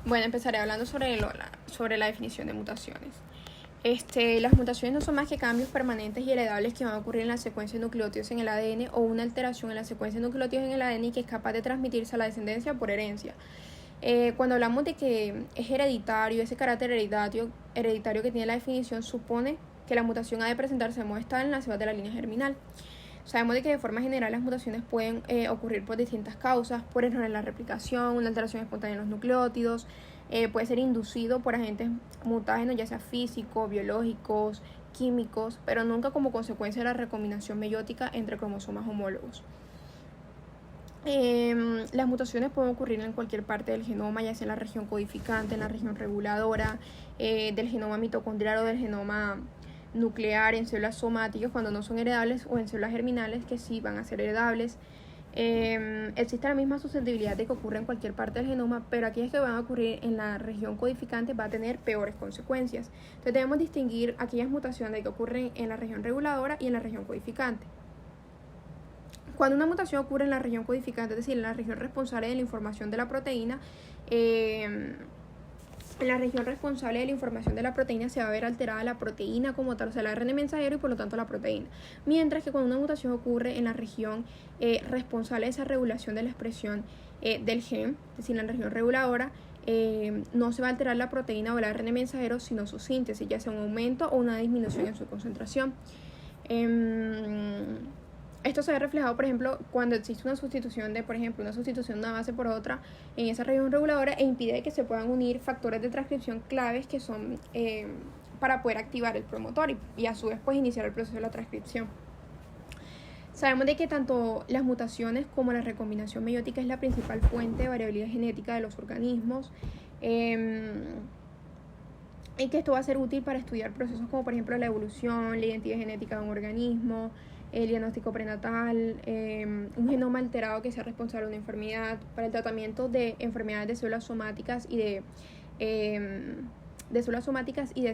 Bueno, empezaré hablando sobre la definición de mutaciones. Las mutaciones no son más que cambios permanentes y heredables que van a ocurrir en la secuencia de nucleótidos en el ADN o una alteración en la secuencia de nucleótidos en el ADN y que es capaz de transmitirse a la descendencia por herencia. Cuando hablamos de que es hereditario, ese carácter hereditario que tiene la definición supone que la mutación ha de presentarse de modo estable en la células de la línea germinal. Sabemos de que de forma general las mutaciones pueden ocurrir por distintas causas, por error en la replicación, una alteración espontánea en los nucleótidos, puede ser inducido por agentes mutágenos, ya sea físicos, biológicos, químicos, pero nunca como consecuencia de la recombinación meiótica entre cromosomas homólogos. Las mutaciones pueden ocurrir en cualquier parte del genoma, ya sea en la región codificante, en la región reguladora, del genoma mitocondrial o del genoma nuclear, en células somáticas cuando no son heredables o en células germinales que sí van a ser heredables. Existe la misma susceptibilidad de que ocurra en cualquier parte del genoma, pero aquellas que van a ocurrir en la región codificante va a tener peores consecuencias. Entonces debemos distinguir aquellas mutaciones que ocurren en la región reguladora y en la región codificante. Cuando una mutación ocurre en la región codificante, es decir, en la región responsable de la información de la proteína, en la región responsable de la información de la proteína se va a ver alterada la proteína como tal, o sea, el ARN mensajero y por lo tanto la proteína. Mientras que cuando una mutación ocurre en la región responsable de esa regulación de la expresión del gen, es decir, en la región reguladora, no se va a alterar la proteína o el ARN mensajero, sino su síntesis, ya sea un aumento o una disminución en su concentración. Esto se ve reflejado, por ejemplo, cuando existe una sustitución de una base por otra en esa región reguladora e impide que se puedan unir factores de transcripción claves que son para poder activar el promotor y a su vez pues iniciar el proceso de la transcripción. Sabemos de que tanto las mutaciones como la recombinación meiótica es la principal fuente de variabilidad genética de los organismos y que esto va a ser útil para estudiar procesos como por ejemplo la evolución, la identidad genética de un organismo, el diagnóstico prenatal, un genoma alterado que sea responsable de una enfermedad, para el tratamiento de enfermedades de células somáticas y de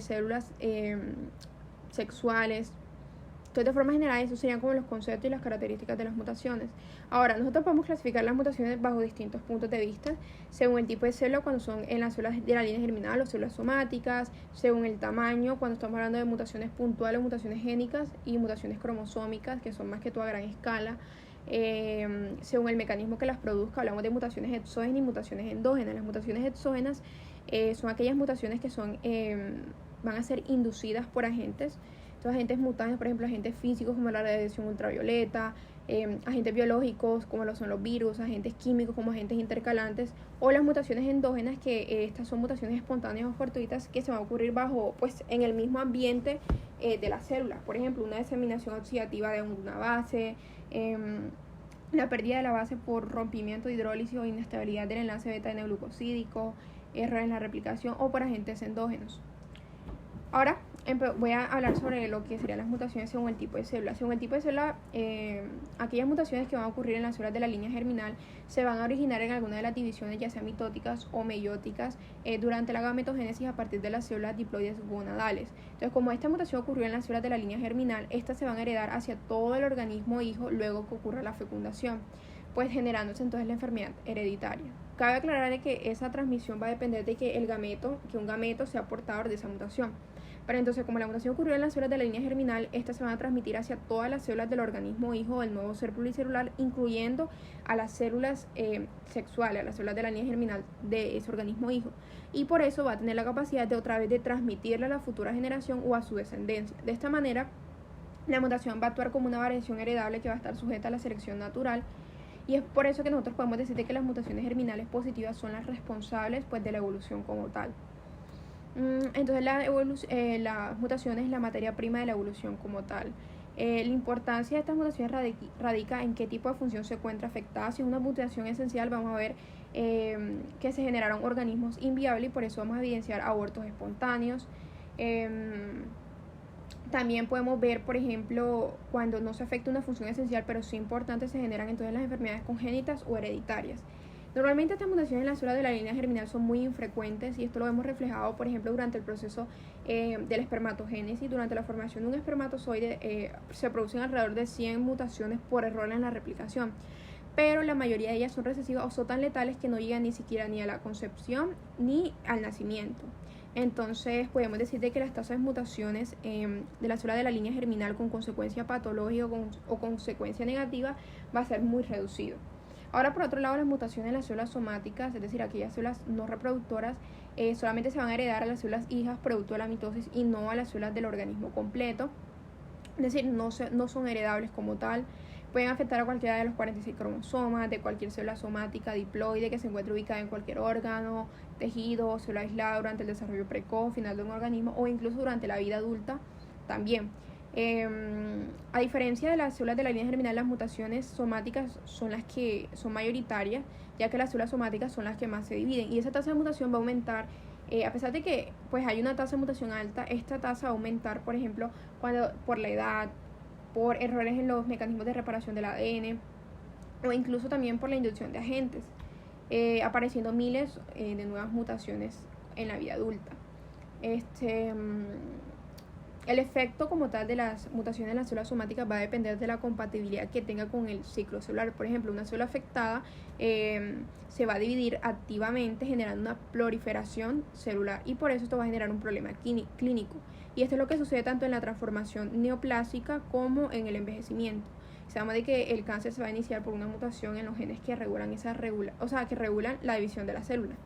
células sexuales. Entonces, de forma general, esos serían como los conceptos y las características de las mutaciones. Ahora, nosotros podemos clasificar las mutaciones bajo distintos puntos de vista, según el tipo de célula, cuando son en las células de la línea germinal o células somáticas, según el tamaño, cuando estamos hablando de mutaciones puntuales, mutaciones génicas y mutaciones cromosómicas, que son más que todo a gran escala, según el mecanismo que las produzca. Hablamos de mutaciones exógenas y mutaciones endógenas. Las mutaciones exógenas son aquellas mutaciones que van a ser inducidas por agentes mutantes, por ejemplo, agentes físicos como la radiación ultravioleta, agentes biológicos como lo son los virus, agentes químicos como agentes intercalantes, o las mutaciones endógenas, que estas son mutaciones espontáneas o fortuitas que se van a ocurrir en el mismo ambiente de las células. Por ejemplo, una diseminación oxidativa de una base, la pérdida de la base por rompimiento de hidrólisis o inestabilidad del enlace beta-N-glucosídico, errores en la replicación o por agentes endógenos. Ahora voy a hablar sobre lo que serían las mutaciones según el tipo de célula. Según el tipo de célula, aquellas mutaciones que van a ocurrir en las células de la línea germinal se van a originar en alguna de las divisiones, ya sea mitóticas o meióticas, durante la gametogénesis a partir de las células diploides gonadales. Entonces, como esta mutación ocurrió en las células de la línea germinal, estas se van a heredar hacia todo el organismo hijo luego que ocurra la fecundación, pues generándose entonces la enfermedad hereditaria. Cabe aclarar que esa transmisión va a depender de que un gameto sea portador de esa mutación. Pero entonces, como la mutación ocurrió en las células de la línea germinal, estas se van a transmitir hacia todas las células del organismo hijo del nuevo ser pluricelular, incluyendo a las células sexuales, a las células de la línea germinal de ese organismo hijo. Y por eso va a tener la capacidad de otra vez de transmitirla a la futura generación o a su descendencia. De esta manera, la mutación va a actuar como una variación heredable que va a estar sujeta a la selección natural. Y es por eso que nosotros podemos decir que las mutaciones germinales positivas son las responsables pues, de la evolución como tal. Entonces las mutaciones es la materia prima de la evolución como tal. La importancia de estas mutaciones radica en qué tipo de función se encuentra afectada. Si es una mutación esencial, vamos a ver que se generaron organismos inviables y por eso vamos a evidenciar abortos espontáneos. También podemos ver, por ejemplo, cuando no se afecta una función esencial pero sí importante, se generan entonces las enfermedades congénitas o hereditarias. Normalmente estas mutaciones en las células de la línea germinal son muy infrecuentes y esto lo hemos reflejado, por ejemplo, durante el proceso de la espermatogénesis. Durante la formación de un espermatozoide se producen alrededor de 100 mutaciones por error en la replicación. pero la mayoría de ellas son recesivas o son tan letales que no llegan ni siquiera ni a la concepción ni al nacimiento. Entonces podemos decir de que las tasas de mutaciones de la célula de la línea germinal con consecuencia patológica o consecuencia negativa va a ser muy reducido. Ahora, por otro lado, las mutaciones en las células somáticas, es decir, aquellas células no reproductoras, solamente se van a heredar a las células hijas producto de la mitosis y no a las células del organismo completo. Es decir, no son heredables como tal. Pueden afectar a cualquiera de los 46 cromosomas, de cualquier célula somática diploide que se encuentre ubicada en cualquier órgano, tejido, célula aislada durante el desarrollo precoz, final de un organismo o incluso durante la vida adulta también. A diferencia de las células de la línea germinal, las mutaciones somáticas son las que son mayoritarias, ya que las células somáticas son las que más se dividen y esa tasa de mutación va a aumentar. A pesar de que pues hay una tasa de mutación alta, esta tasa va a aumentar, por ejemplo, por la edad, por errores en los mecanismos de reparación del ADN o incluso también por la inducción de agentes, apareciendo miles de nuevas mutaciones en la vida adulta. El efecto como tal de las mutaciones en las células somáticas va a depender de la compatibilidad que tenga con el ciclo celular. Por ejemplo, una célula afectada se va a dividir activamente generando una proliferación celular y por eso esto va a generar un problema clínico. Y esto es lo que sucede tanto en la transformación neoplásica como en el envejecimiento. Sabemos de que el cáncer se va a iniciar por una mutación en los genes que regulan que regulan la división de la célula.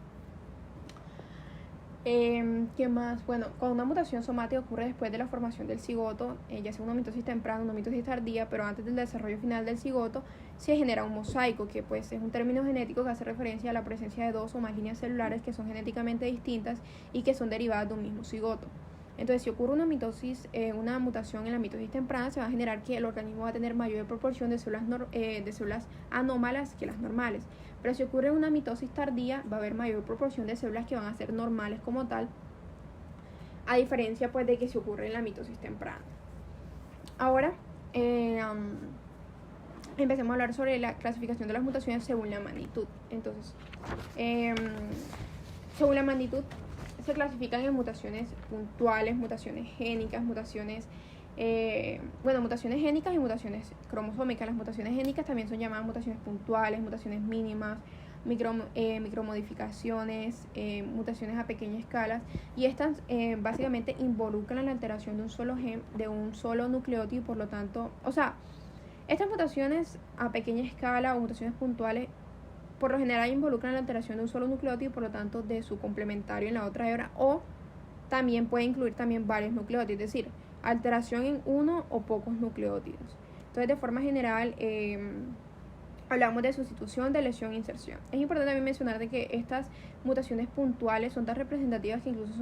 ¿Qué más? Bueno, cuando una mutación somática ocurre después de la formación del cigoto, ya sea una mitosis temprana o una mitosis tardía, pero antes del desarrollo final del cigoto, se genera un mosaico, que pues es un término genético que hace referencia a la presencia de dos o más líneas celulares que son genéticamente distintas y que son derivadas de un mismo cigoto. Entonces, si ocurre una mutación en la mitosis temprana, se va a generar que el organismo va a tener mayor proporción de células anómalas que las normales. Pero si ocurre una mitosis tardía, va a haber mayor proporción de células que van a ser normales como tal, a diferencia pues de que si ocurre en la mitosis temprana. Ahora, empecemos a hablar sobre la clasificación de las mutaciones según la magnitud. Entonces, según la magnitud, se clasifican en mutaciones puntuales, mutaciones génicas, mutaciones génicas y mutaciones cromosómicas. Las mutaciones génicas también son llamadas mutaciones puntuales, mutaciones mínimas, micromodificaciones, mutaciones a pequeña escala, y estas básicamente involucran la alteración de un solo gen, de un solo nucleótido, y por lo tanto, estas mutaciones a pequeña escala o mutaciones puntuales por lo general involucran la alteración de un solo nucleótido y por lo tanto de su complementario en la otra hebra, o también puede incluir también varios nucleótidos, es decir, alteración en uno o pocos nucleótidos. Entonces, de forma general, hablamos de sustitución, de lesión e inserción. Es importante también mencionar de que estas mutaciones puntuales son tan representativas que incluso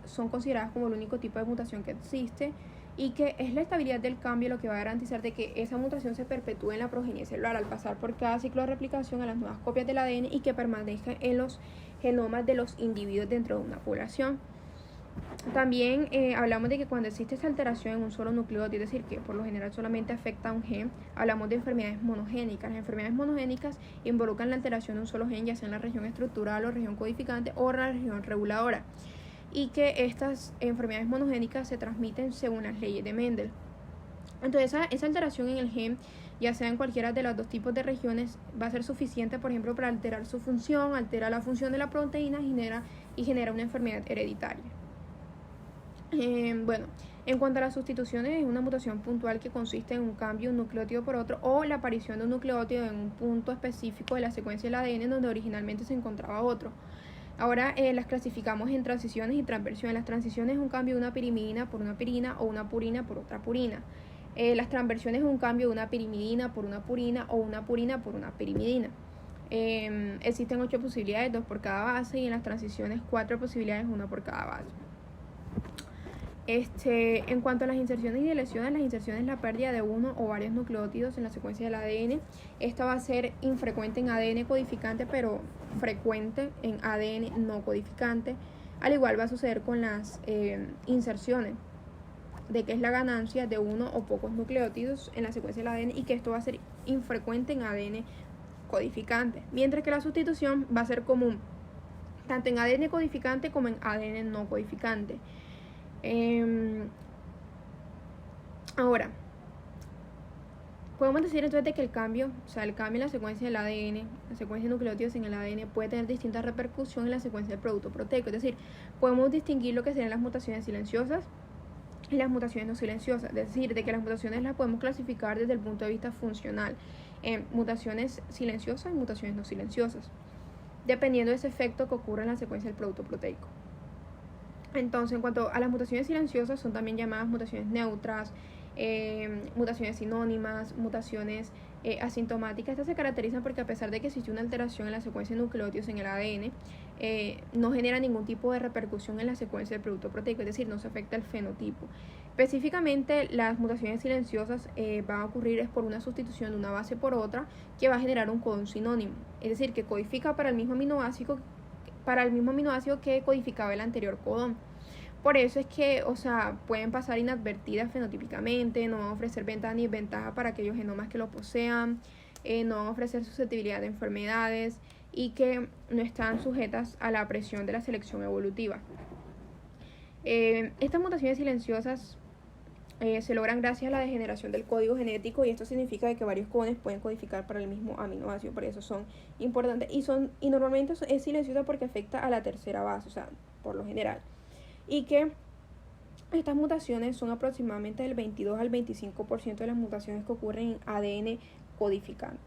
son consideradas como el único tipo de mutación que existe, y que es la estabilidad del cambio lo que va a garantizar de que esa mutación se perpetúe en la progenie celular al pasar por cada ciclo de replicación a las nuevas copias del ADN y que permanezca en los genomas de los individuos dentro de una población. También hablamos de que cuando existe esta alteración en un solo nucleótido, es decir, que por lo general solamente afecta a un gen, hablamos de enfermedades monogénicas. Las enfermedades monogénicas involucran la alteración de un solo gen, ya sea en la región estructural o región codificante o la región reguladora, y que estas enfermedades monogénicas se transmiten según las leyes de Mendel. Entonces esa alteración en el gen, ya sea en cualquiera de los dos tipos de regiones, va a ser suficiente, por ejemplo, para alterar su función, altera la función de la proteína y genera una enfermedad hereditaria. En cuanto a las sustituciones, es una mutación puntual que consiste en un cambio de un nucleótido por otro o la aparición de un nucleótido en un punto específico de la secuencia del ADN donde originalmente se encontraba otro. Ahora las clasificamos en transiciones y transversiones. Las transiciones es un cambio de una pirimidina por una pirina o una purina por otra purina. Las transversiones es un cambio de una pirimidina por una purina o una purina por una pirimidina. Existen 8 posibilidades, 2 por cada base, y en las transiciones 4 posibilidades, 1 por cada base. En cuanto a las inserciones y deleciones, las inserciones es la pérdida de uno o varios nucleótidos en la secuencia del ADN. Esta va a ser infrecuente en ADN codificante, pero frecuente en ADN no codificante. Al igual va a suceder con las inserciones, de que es la ganancia de uno o pocos nucleótidos en la secuencia del ADN y que esto va a ser infrecuente en ADN codificante. Mientras que la sustitución va a ser común tanto en ADN codificante como en ADN no codificante. Ahora, podemos decir entonces de que el cambio en la secuencia del ADN, la secuencia de nucleótidos en el ADN puede tener distintas repercusiones en la secuencia del producto proteico. Es decir, podemos distinguir lo que serían las mutaciones silenciosas y las mutaciones no silenciosas. Es decir, de que las mutaciones las podemos clasificar desde el punto de vista funcional en mutaciones silenciosas y mutaciones no silenciosas, dependiendo de ese efecto que ocurre en la secuencia del producto proteico. Entonces, en cuanto a las mutaciones silenciosas, son también llamadas mutaciones neutras, mutaciones sinónimas, mutaciones asintomáticas. Estas se caracterizan porque a pesar de que existe una alteración en la secuencia de nucleótidos en el ADN, no genera ningún tipo de repercusión en la secuencia del producto proteico, es decir, no se afecta el fenotipo. Específicamente, las mutaciones silenciosas van a ocurrir es por una sustitución de una base por otra que va a generar un codón sinónimo, es decir, que codifica para el mismo aminoácido que codificaba el anterior codón. Por eso es que, pueden pasar inadvertidas fenotípicamente, no van a ofrecer ventaja ni desventaja para aquellos genomas que lo posean, no van a ofrecer susceptibilidad de enfermedades y que no están sujetas a la presión de la selección evolutiva. Estas mutaciones silenciosas se logran gracias a la degeneración del código genético, y esto significa que varios codones pueden codificar para el mismo aminoácido, por eso son importantes y normalmente es silenciosa porque afecta a la tercera base, por lo general, y que estas mutaciones son aproximadamente del 22 al 25% de las mutaciones que ocurren en ADN codificante.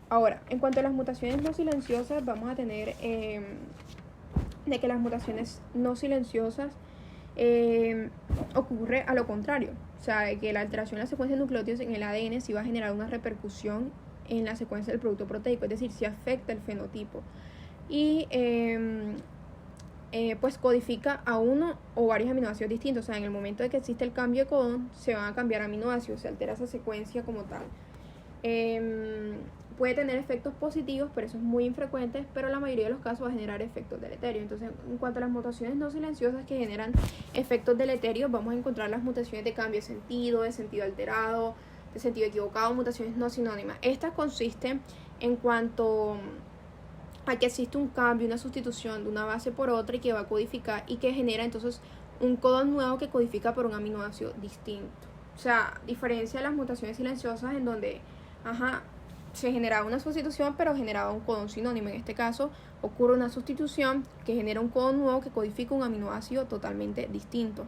Ahora, en cuanto a las mutaciones no silenciosas, vamos a tener de que las mutaciones no silenciosas ocurre a lo contrario, de que la alteración en la secuencia de nucleótidos en el ADN sí va a generar una repercusión en la secuencia del producto proteico, es decir, sí afecta el fenotipo y pues codifica a uno o varios aminoácidos distintos. En el momento de que existe el cambio de codón, se van a cambiar aminoácidos, se altera esa secuencia como tal. Puede tener efectos positivos, pero eso es muy infrecuente, pero la mayoría de los casos va a generar efectos deleterios. Entonces, en cuanto a las mutaciones no silenciosas que generan efectos deleterios, vamos a encontrar las mutaciones de cambio de sentido alterado, de sentido equivocado, mutaciones no sinónimas. Estas consisten en cuanto a que existe un cambio, una sustitución de una base por otra y que va a codificar y que genera entonces un codón nuevo que codifica por un aminoácido distinto. Diferencia de las mutaciones silenciosas en donde se generaba una sustitución pero generaba un codón sinónimo. En este caso ocurre una sustitución que genera un codón nuevo que codifica un aminoácido totalmente distinto.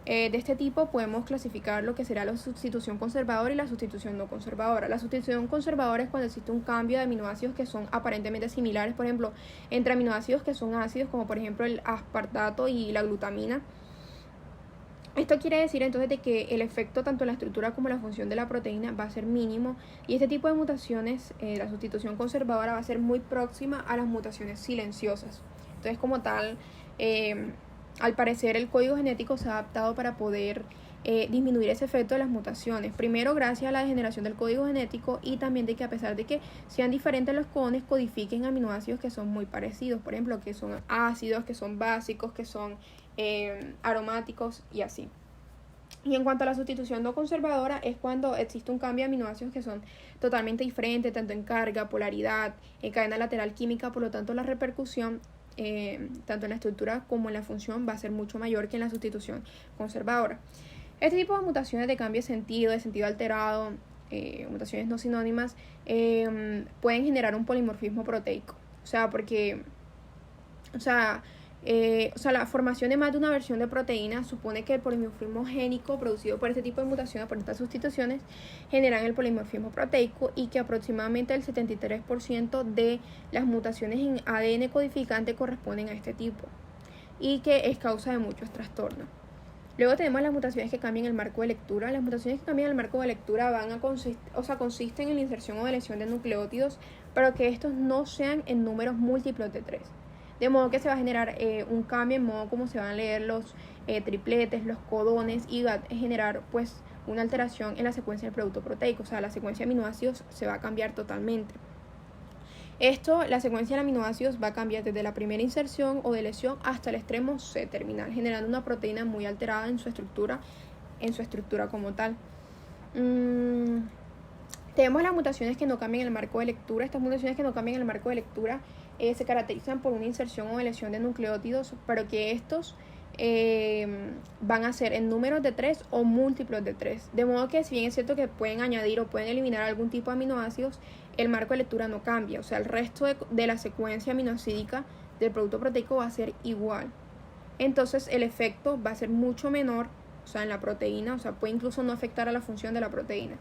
De este tipo podemos clasificar lo que será la sustitución conservadora y la sustitución no conservadora. La sustitución conservadora es cuando existe un cambio de aminoácidos que son aparentemente similares, por ejemplo, entre aminoácidos que son ácidos, como por ejemplo el aspartato y la glutamina. Esto quiere decir entonces de que el efecto tanto en la estructura como en la función de la proteína va a ser mínimo, y este tipo de mutaciones, la sustitución conservadora, va a ser muy próxima a las mutaciones silenciosas. Entonces, como tal, al parecer el código genético se ha adaptado para poder disminuir ese efecto de las mutaciones. Primero, gracias a la degeneración del código genético, y también de que a pesar de que sean diferentes los codones, codifiquen aminoácidos que son muy parecidos, por ejemplo, que son ácidos, que son básicos, que son aromáticos y así. Y en cuanto a la sustitución no conservadora, es cuando existe un cambio de aminoácidos que son totalmente diferentes, tanto en carga, polaridad, en cadena lateral química, por lo tanto la repercusión tanto en la estructura como en la función va a ser mucho mayor que en la sustitución conservadora. Este tipo de mutaciones de cambio de sentido alterado, mutaciones no sinónimas, pueden generar un polimorfismo proteico. La formación de más de una versión de proteína supone que el polimorfismo génico producido por este tipo de mutaciones, por estas sustituciones, generan el polimorfismo proteico, y que aproximadamente el 73% de las mutaciones en ADN codificante corresponden a este tipo y que es causa de muchos trastornos. Luego tenemos las mutaciones que cambian el marco de lectura. Las mutaciones que cambian el marco de lectura consisten en la inserción o deleción de nucleótidos, pero que estos no sean en números múltiplos de 3. De modo que se va a generar un cambio en modo como se van a leer los tripletes, los codones, y va a generar pues una alteración en la secuencia del producto proteico. La secuencia de aminoácidos se va a cambiar totalmente. La secuencia de aminoácidos va a cambiar desde la primera inserción o deleción hasta el extremo C terminal, generando una proteína muy alterada en su estructura como tal. Tenemos las mutaciones que no cambian el marco de lectura. Estas mutaciones que no cambian el marco de lectura se caracterizan por una inserción o deleción de nucleótidos, pero que estos van a ser en números de 3 o múltiplos de 3. De modo que si bien es cierto que pueden añadir o pueden eliminar algún tipo de aminoácidos, el marco de lectura no cambia. O sea, el resto de la secuencia aminoácidica del producto proteico va a ser igual. Entonces el efecto va a ser mucho menor, o sea, en la proteína, o sea, puede incluso no afectar a la función de la proteína.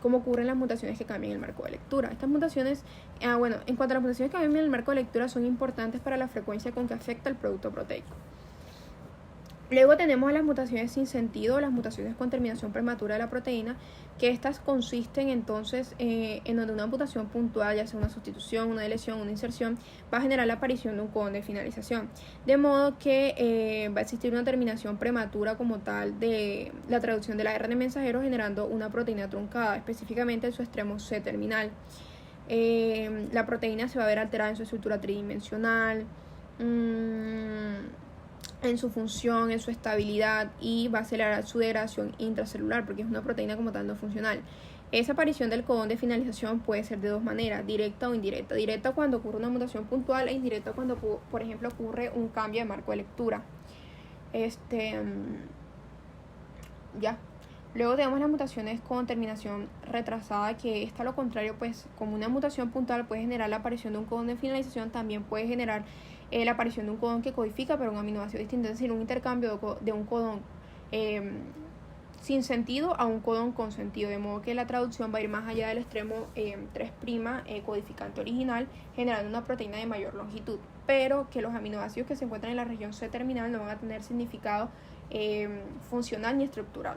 Como ocurren las mutaciones que cambian el marco de lectura. Estas mutaciones, en cuanto a las mutaciones que cambian el marco de lectura, son importantes para la frecuencia con que afecta el producto proteico. Luego tenemos las mutaciones sin sentido, las mutaciones con terminación prematura de la proteína, que estas consisten entonces en donde una mutación puntual, ya sea una sustitución, una deleción, una inserción, va a generar la aparición de un codón de finalización. De modo que va a existir una terminación prematura como tal de la traducción del ARN mensajero generando una proteína truncada, específicamente en su extremo C terminal. La proteína se va a ver alterada en su estructura tridimensional, en su función, en su estabilidad, y va a acelerar su degradación intracelular porque es una proteína como tal no funcional. Esa aparición del codón de finalización puede ser de dos maneras, directa o indirecta. Directa cuando ocurre una mutación puntual e indirecta cuando, por ejemplo, ocurre un cambio de marco de lectura. Ya. Luego tenemos las mutaciones con terminación retrasada, que está lo contrario, pues como una mutación puntual puede generar la aparición de un codón de finalización, también puede generar la aparición de un codón que codifica pero un aminoácido distinto, es decir, un intercambio de un codón sin sentido a un codón con sentido, de modo que la traducción va a ir más allá del extremo 3' codificante original, generando una proteína de mayor longitud, pero que los aminoácidos que se encuentran en la región C terminal no van a tener significado funcional ni estructural.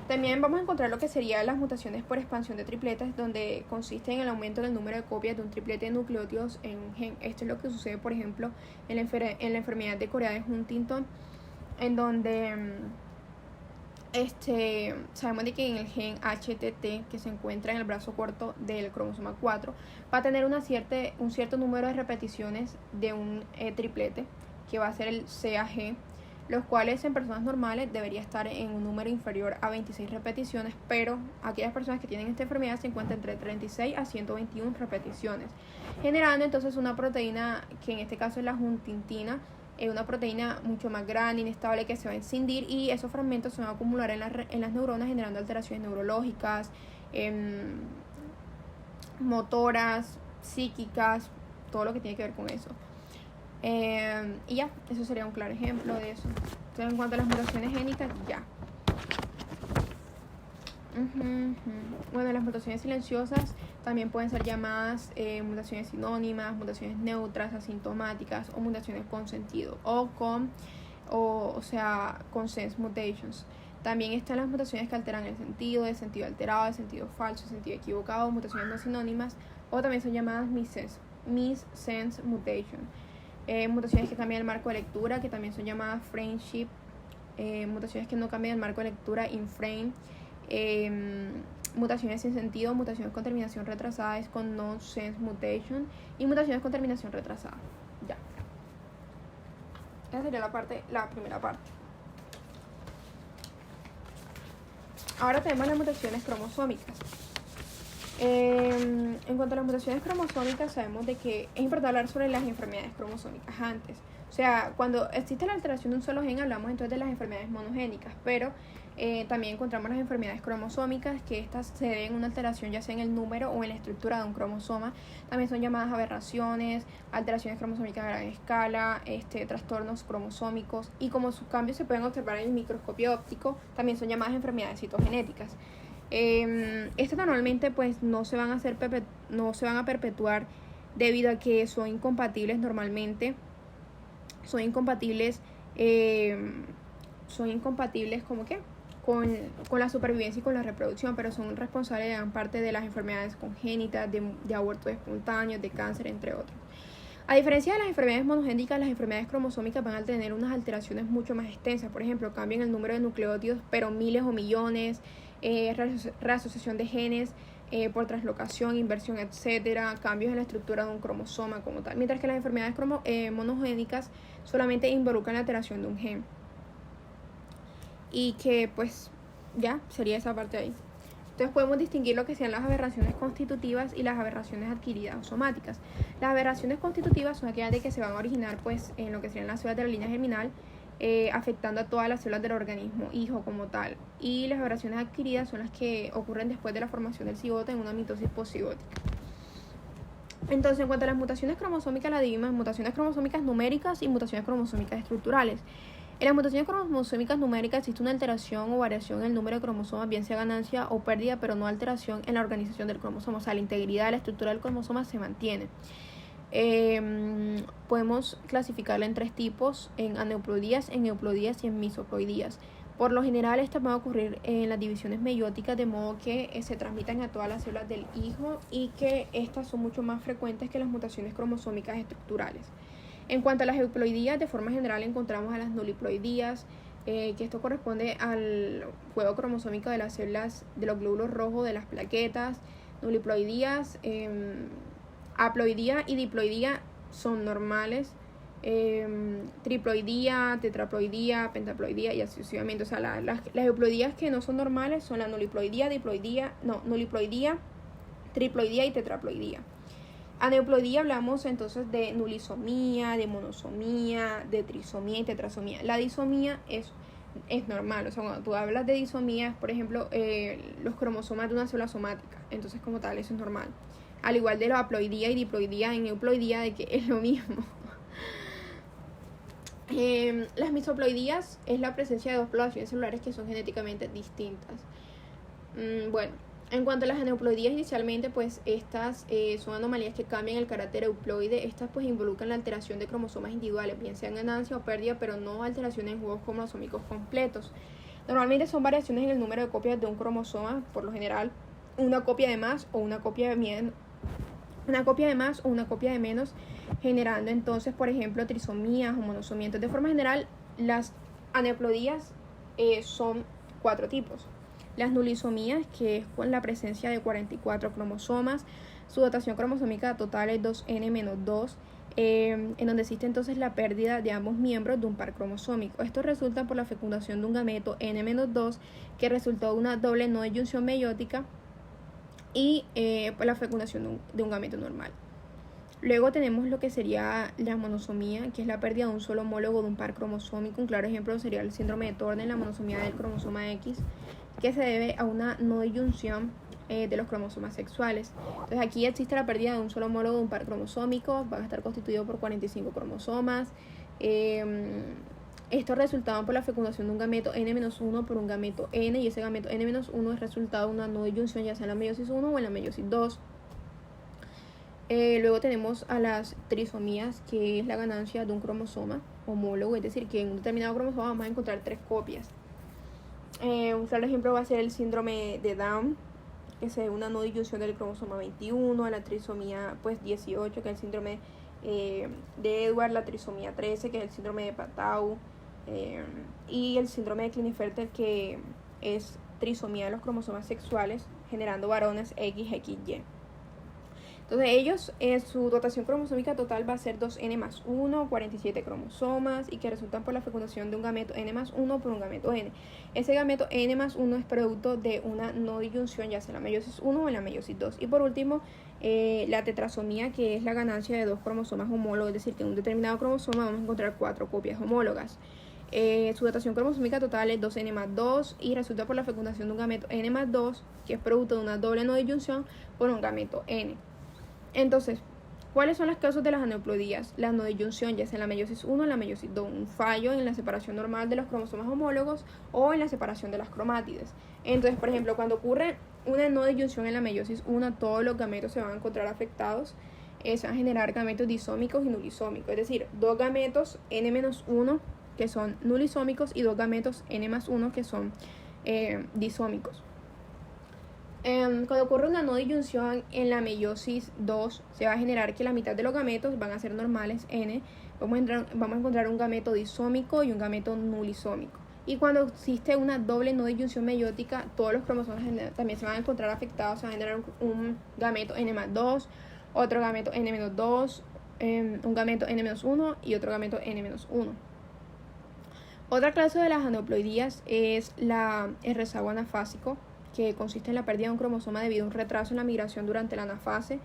También vamos a encontrar lo que serían las mutaciones por expansión de tripletes, donde consiste en el aumento del número de copias de un triplete de nucleótidos en un gen. Esto es lo que sucede, por ejemplo, en la enfermedad de Corea de Huntington, en donde sabemos de que en el gen HTT, que se encuentra en el brazo corto del cromosoma 4, va a tener un cierto número de repeticiones de un triplete, que va a ser el CAG, los cuales en personas normales debería estar en un número inferior a 26 repeticiones, pero aquellas personas que tienen esta enfermedad se encuentran entre 36 a 121 repeticiones, generando entonces una proteína que en este caso es la huntingtina, una proteína mucho más grande, inestable, que se va a escindir, y esos fragmentos se van a acumular en las neuronas, generando alteraciones neurológicas, motoras, psíquicas, todo lo que tiene que ver con eso. Y ya, eso sería un claro ejemplo de eso. Entonces, en cuanto a las mutaciones génicas, ya. Bueno, las mutaciones silenciosas también pueden ser llamadas mutaciones sinónimas, mutaciones neutras, asintomáticas, o mutaciones con sentido, con sense mutations. También están las mutaciones que alteran el sentido alterado, el sentido falso, el sentido equivocado, mutaciones no sinónimas, o también son llamadas missense mutation. Mutaciones que cambian el marco de lectura, que también son llamadas frame shift. Mutaciones que no cambian el marco de lectura, in-frame. Mutaciones sin sentido, mutaciones con terminación retrasada es con no-sense mutation, y mutaciones con terminación retrasada. Ya. Esa sería la primera parte. Ahora tenemos las mutaciones cromosómicas. En cuanto a las mutaciones cromosómicas, sabemos de que es importante hablar sobre las enfermedades cromosómicas antes. O sea, cuando existe la alteración de un solo gen, hablamos entonces de las enfermedades monogénicas, pero también encontramos las enfermedades cromosómicas, que estas se deben a una alteración ya sea en el número o en la estructura de un cromosoma. También son llamadas aberraciones, alteraciones cromosómicas a gran escala, trastornos cromosómicos, y como sus cambios se pueden observar en el microscopio óptico, también son llamadas enfermedades citogenéticas. Estas normalmente pues no se van a perpetuar debido a que son incompatibles normalmente. Son incompatibles como que con la supervivencia y con la reproducción, pero son responsables de gran parte de las enfermedades congénitas, de abortos espontáneos, de cáncer, entre otros. A diferencia de las enfermedades monogénicas, las enfermedades cromosómicas van a tener unas alteraciones mucho más extensas. Por ejemplo, cambian el número de nucleótidos, pero miles o millones, reasociación de genes por translocación, inversión, etcétera, cambios en la estructura de un cromosoma como tal. Mientras que las enfermedades monogénicas solamente involucran la alteración de un gen. Y que pues ya sería esa parte ahí. Entonces podemos distinguir lo que sean las aberraciones constitutivas y las aberraciones adquiridas o somáticas. Las aberraciones constitutivas son aquellas de que se van a originar pues en lo que serían las células de la línea germinal, afectando a todas las células del organismo hijo como tal. Y las aberraciones adquiridas son las que ocurren después de la formación del cigoto en una mitosis poscigótica. Entonces, en cuanto a las mutaciones cromosómicas, las dividimos en mutaciones cromosómicas numéricas y mutaciones cromosómicas estructurales. En las mutaciones cromosómicas numéricas existe una alteración o variación en el número de cromosomas, bien sea ganancia o pérdida, pero no alteración en la organización del cromosoma. O sea, la integridad de la estructura del cromosoma se mantiene. Podemos clasificarla en 3 tipos: en aneuploidías, en euploidías y en misoploidías. Por lo general, estas van a ocurrir en las divisiones meióticas, de modo que se transmitan a todas las células del hijo, y que estas son mucho más frecuentes que las mutaciones cromosómicas estructurales. En cuanto a las euploidías, de forma general encontramos a las nuliploidías, que esto corresponde al juego cromosómico de las células de los glóbulos rojos de las plaquetas. Nuliploidías, haploidía y diploidía son normales. Triploidía, tetraploidía, pentaploidía y así sucesivamente. O sea, las euploidías que no son normales son la nuliploidía, nuliploidía, triploidía y tetraploidía. Aneuploidía hablamos entonces de nulisomía, de monosomía, de trisomía y tetrasomía. La disomía es normal. O sea, cuando tú hablas de disomía es, por ejemplo, los cromosomas de una célula somática. Entonces, como tal, eso es normal. Al igual de la haploidía y diploidía en euploidía, de que es lo mismo. Las misoploidías es la presencia de 2 poblaciones celulares que son genéticamente distintas. Bueno, en cuanto a las aneuploidías, inicialmente pues estas son anomalías que cambian el carácter euploide. Estas pues involucran la alteración de cromosomas individuales, bien sean ganancia o pérdida, pero no alteraciones en juegos cromosómicos completos. Normalmente son variaciones en el número de copias de un cromosoma, por lo general una copia de más o una copia de menos, generando entonces, por ejemplo, trisomías o monosomías. Entonces, de forma general, las aneuploidías son 4 tipos. Las nulisomías, que es con la presencia de 44 cromosomas. Su dotación cromosómica total es 2n-2, en donde existe entonces la pérdida de ambos miembros de un par cromosómico. Esto resulta por la fecundación de un gameto n-2, que resultó de una doble no disyunción meiótica, y por la fecundación de un gameto normal. Luego tenemos lo que sería la monosomía, que es la pérdida de un solo homólogo de un par cromosómico. Un claro ejemplo sería el síndrome de Turner, la monosomía del cromosoma X, que se debe a una no disyunción de los cromosomas sexuales. Entonces aquí existe la pérdida de un solo homólogo de un par cromosómico, van a estar constituidos por 45 cromosomas. Esto es resultado por la fecundación de un gameto n-1 por un gameto n, y ese gameto n-1 es resultado de una no disyunción, ya sea en la meiosis 1 o en la meiosis 2. Luego tenemos a las trisomías, que es la ganancia de un cromosoma homólogo, es decir, que en un determinado cromosoma vamos a encontrar 3 copias. Un claro ejemplo va a ser el síndrome de Down, que es una no disyunción del cromosoma 21, la trisomía pues 18, que es el síndrome de Edwards, la trisomía 13, que es el síndrome de Patau, y el síndrome de Klinefelter, que es trisomía de los cromosomas sexuales, generando varones XXY. Entonces ellos, su dotación cromosómica total va a ser 2n+1, 47 cromosomas, y que resultan por la fecundación de un gameto n+1 por un gameto n. Ese gameto n+1 es producto de una no disyunción, ya sea en la meiosis 1 o en la meiosis 2. Y por último, la tetrasomía, que es la ganancia de 2 cromosomas homólogos, es decir, que en un determinado cromosoma vamos a encontrar 4 copias homólogas. Su dotación cromosómica total es 2n+2 y resulta por la fecundación de un gameto n+2, que es producto de una doble no disyunción por un gameto n. Entonces, ¿cuáles son las causas de las aneuploidías? La no disyunción, ya sea en la meiosis 1 o en la meiosis 2, un fallo en la separación normal de los cromosomas homólogos o en la separación de las cromátides. Entonces, por ejemplo, cuando ocurre una no disyunción en la meiosis 1, todos los gametos se van a encontrar afectados. Se van a generar gametos disómicos y nulisómicos, es decir, 2 gametos n-1 que son nulisómicos y 2 gametos n+1 que son disómicos. Cuando ocurre una no disyunción en la meiosis 2, se va a generar que la mitad de los gametos van a ser normales n. Vamos a encontrar un gameto disómico y un gameto nulisómico. Y cuando existe una doble no disyunción meiótica, todos los cromosomas también se van a encontrar afectados. Se va a generar un gameto n+2, otro gameto n-2, un gameto n-1 y otro gameto n-1. Otra clase de las aneuploidías es el rezago anafásico. que consiste en la pérdida de un cromosoma debido a un retraso en la migración durante la anafase.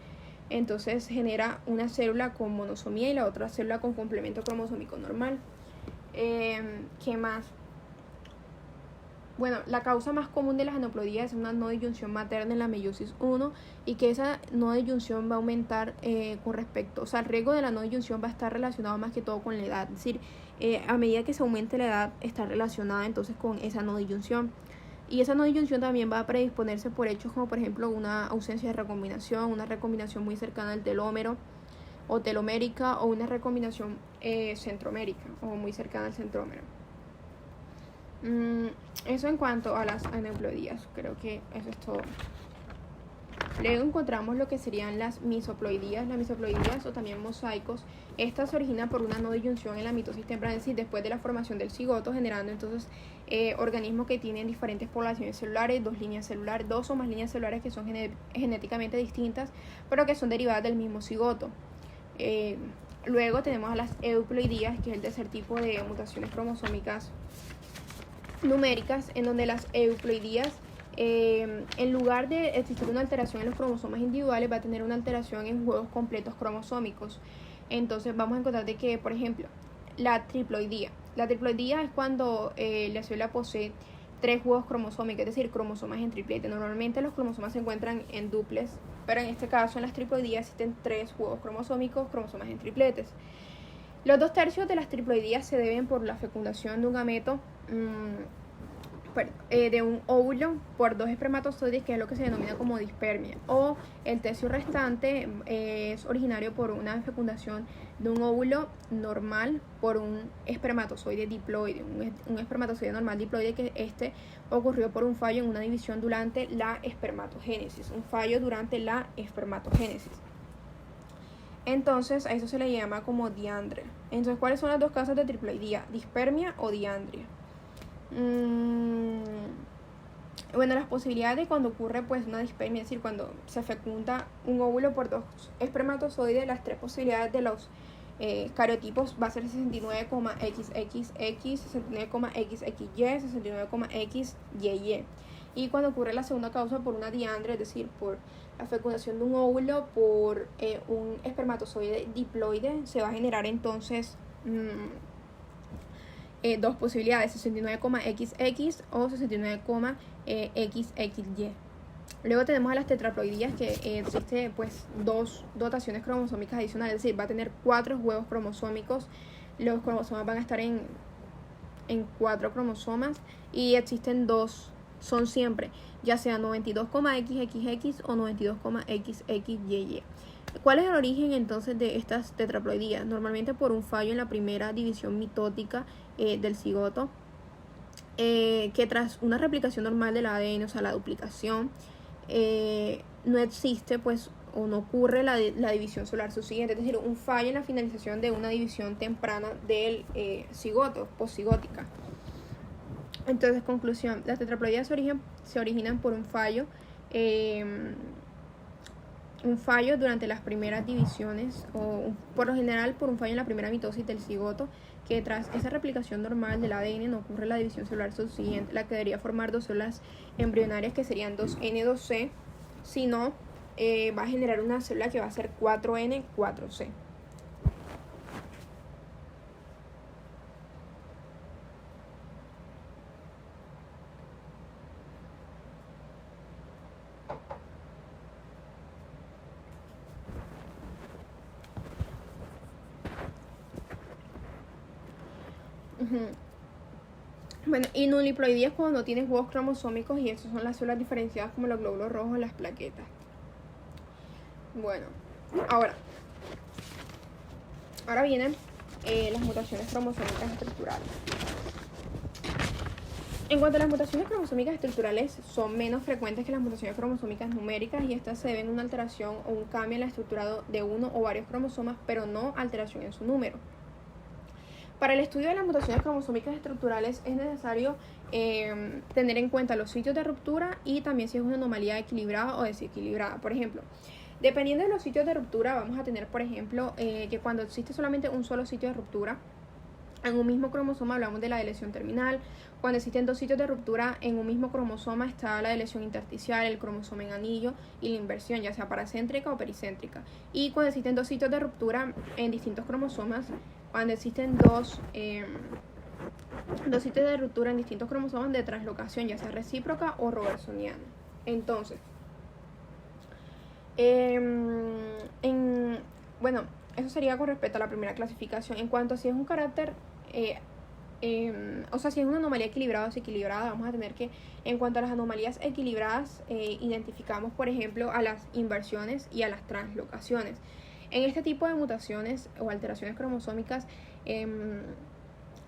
Entonces genera una célula con monosomía y la otra célula con complemento cromosómico normal. ¿Qué más? Bueno, la causa más común de las aneuploidías es una no disyunción materna en la meiosis 1 y que esa no disyunción va a aumentar con respecto, o sea, el riesgo de la no disyunción va a estar relacionado más que todo con la edad, es decir, a medida que se aumente la edad está relacionada entonces con esa no disyunción. Y esa no disyunción también va a predisponerse por hechos como por ejemplo una ausencia de recombinación, una recombinación muy cercana al telómero o telomérica o una recombinación centromérica o muy cercana al centrómero. Eso en cuanto a las aneuploidías, creo que eso es todo. Luego encontramos lo que serían las misoploidías. Las misoploidías o también mosaicos. Estas se originan por una no disyunción en la mitosis temprana, es decir, después de la formación del cigoto, generando entonces organismos que tienen diferentes poblaciones celulares, dos o más líneas celulares que son genéticamente distintas, pero que son derivadas del mismo cigoto. Luego tenemos a las euploidías, que es el tercer tipo de mutaciones cromosómicas numéricas, en donde las euploidías, en lugar de existir una alteración en los cromosomas individuales, va a tener una alteración en juegos completos cromosómicos. Entonces vamos a encontrar de que, por ejemplo, la triploidía es cuando la célula posee 3 juegos cromosómicos, es decir, cromosomas en triplete. Normalmente los cromosomas se encuentran en duples, pero en este caso en las triploidías existen 3 juegos cromosómicos, cromosomas en tripletes. Los 2/3 de las triploidías se deben por la fecundación de un gameto, de un óvulo por 2 espermatozoides, que es lo que se denomina como dispermia, o el tercio restante es originario por una fecundación de un óvulo normal por un espermatozoide diploide, un espermatozoide normal diploide, que ocurrió por un fallo en una división durante la espermatogénesis, Entonces a eso se le llama como diandria. Entonces, ¿cuáles son las 2 causas de triploidía? Dispermia o diandria. Bueno, las posibilidades de cuando ocurre pues una dispermia, es decir, cuando se fecunda un óvulo por 2 espermatozoides, las 3 posibilidades de los cariotipos va a ser 69,XXX, 69,XXY, 69,XYY. Y cuando ocurre la segunda causa por una diandria, es decir, por la fecundación de un óvulo por un espermatozoide diploide, se va a generar entonces 2 posibilidades, 69,XX o 69,XXY. Luego tenemos a las tetraploidías, que existe pues 2 dotaciones cromosómicas adicionales, es decir, va a tener 4 huevos cromosómicos. Los cromosomas van a estar en 4 cromosomas y existen 2, son siempre ya sea 92,XXX o 92,XXYY. ¿Cuál es el origen entonces de estas tetraploidías? Normalmente por un fallo en la primera división mitótica del cigoto, que tras una replicación normal del ADN, o sea, la duplicación, no existe pues o no ocurre la división celular subsiguiente, es decir, un fallo en la finalización de una división temprana del cigoto, poscigótica. Entonces, conclusión, las tetraploidías se originan por un fallo durante las primeras divisiones, o por lo general por un fallo en la primera mitosis del cigoto, que tras esa replicación normal del ADN no ocurre la división celular subsiguiente, la que debería formar 2 células embrionarias que serían 2N2C, sino va a generar una célula que va a ser 4N4C. Bueno, y nuliploidía es cuando no tienes huevos cromosómicos, y esos son las células diferenciadas como los glóbulos rojos, las plaquetas. Bueno, ahora vienen las mutaciones cromosómicas estructurales. En cuanto a las mutaciones cromosómicas estructurales, son menos frecuentes que las mutaciones cromosómicas numéricas, y estas se deben a una alteración o un cambio en la estructura de uno o varios cromosomas, pero no alteración en su número. Para el estudio de las mutaciones cromosómicas estructurales es necesario tener en cuenta los sitios de ruptura y también si es una anomalía equilibrada o desequilibrada. Por ejemplo, dependiendo de los sitios de ruptura, vamos a tener, por ejemplo, que cuando existe solamente un solo sitio de ruptura, En un mismo cromosoma hablamos de la deleción terminal. Cuando existen dos sitios de ruptura en un mismo cromosoma está la deleción intersticial, el cromosoma en anillo y la inversión, ya sea paracéntrica o pericéntrica. Y cuando existen dos sitios de ruptura en distintos cromosomas, cuando existen dos sitios de ruptura en distintos cromosomas de translocación, ya sea recíproca o robertsoniana. Entonces, bueno, eso sería con respecto a la primera clasificación. En cuanto a si es un carácter, o sea, si es una anomalía equilibrada o desequilibrada, vamos a tener que, en cuanto a las anomalías equilibradas, identificamos, por ejemplo, a las inversiones y a las translocaciones. En este tipo de mutaciones o alteraciones cromosómicas,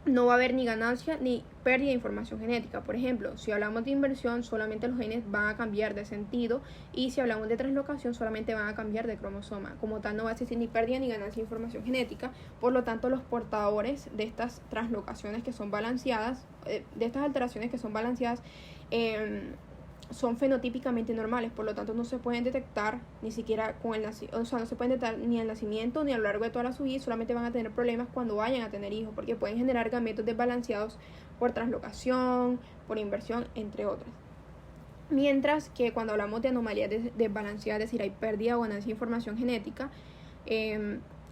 no va a haber ni ganancia ni pérdida de información genética. Por ejemplo, si hablamos de inversión, solamente los genes van a cambiar de sentido, y si hablamos de translocación, solamente van a cambiar de cromosoma. Como tal, no va a existir ni pérdida ni ganancia de información genética. Por lo tanto, los portadores de estas translocaciones que son balanceadas, de estas alteraciones que son balanceadas, son fenotípicamente normales, por lo tanto no se pueden detectar ni siquiera con el nacimiento, o sea, no se pueden detectar ni al nacimiento ni a lo largo de toda su vida, y solamente van a tener problemas cuando vayan a tener hijos, porque pueden generar gametos desbalanceados por translocación, por inversión, entre otras. Mientras que cuando hablamos de anomalías desbalanceadas, es decir, hay pérdida o ganancia de información genética,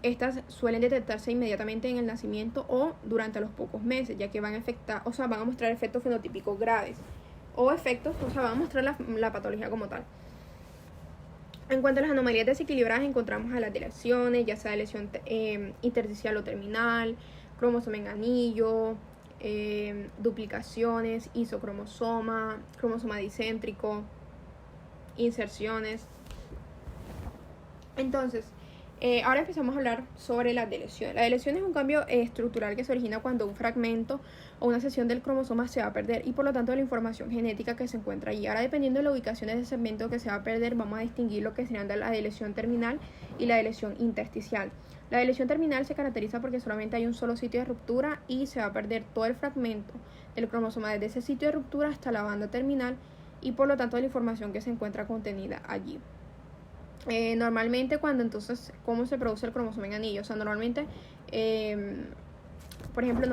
estas suelen detectarse inmediatamente en el nacimiento o durante los pocos meses, ya que van a afectar, o sea, van a mostrar efectos fenotípicos graves o efectos, o sea, van a mostrar la patología como tal. En cuanto a las anomalías desequilibradas, encontramos a las deleciones, ya sea lesión intersticial o terminal, cromosoma en anillo, duplicaciones, isocromosoma, cromosoma discéntrico, inserciones. Entonces, ahora empezamos a hablar sobre la deleción. La deleción es un cambio estructural que se origina cuando un fragmento o una sección del cromosoma se va a perder, y por lo tanto la información genética que se encuentra allí. Ahora, dependiendo de la ubicación de ese segmento que se va a perder, vamos a distinguir lo que serían la deleción terminal y la deleción intersticial. La deleción terminal se caracteriza porque solamente hay un solo sitio de ruptura y se va a perder todo el fragmento del cromosoma desde ese sitio de ruptura hasta la banda terminal, y por lo tanto la información que se encuentra contenida allí. Normalmente entonces, ¿cómo se produce el cromosoma en anillo? O sea, normalmente, por ejemplo,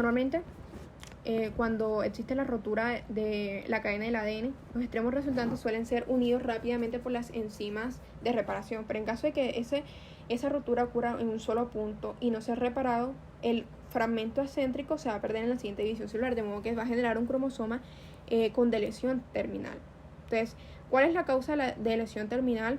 cuando existe la rotura de la cadena del ADN, los extremos resultantes suelen ser unidos rápidamente por las enzimas de reparación, pero en caso de que esa rotura ocurra en un solo punto y no sea reparado, el fragmento acéntrico se va a perder en la siguiente división celular, de modo que va a generar un cromosoma con deleción terminal. Entonces, ¿cuál es la causa de lesión terminal?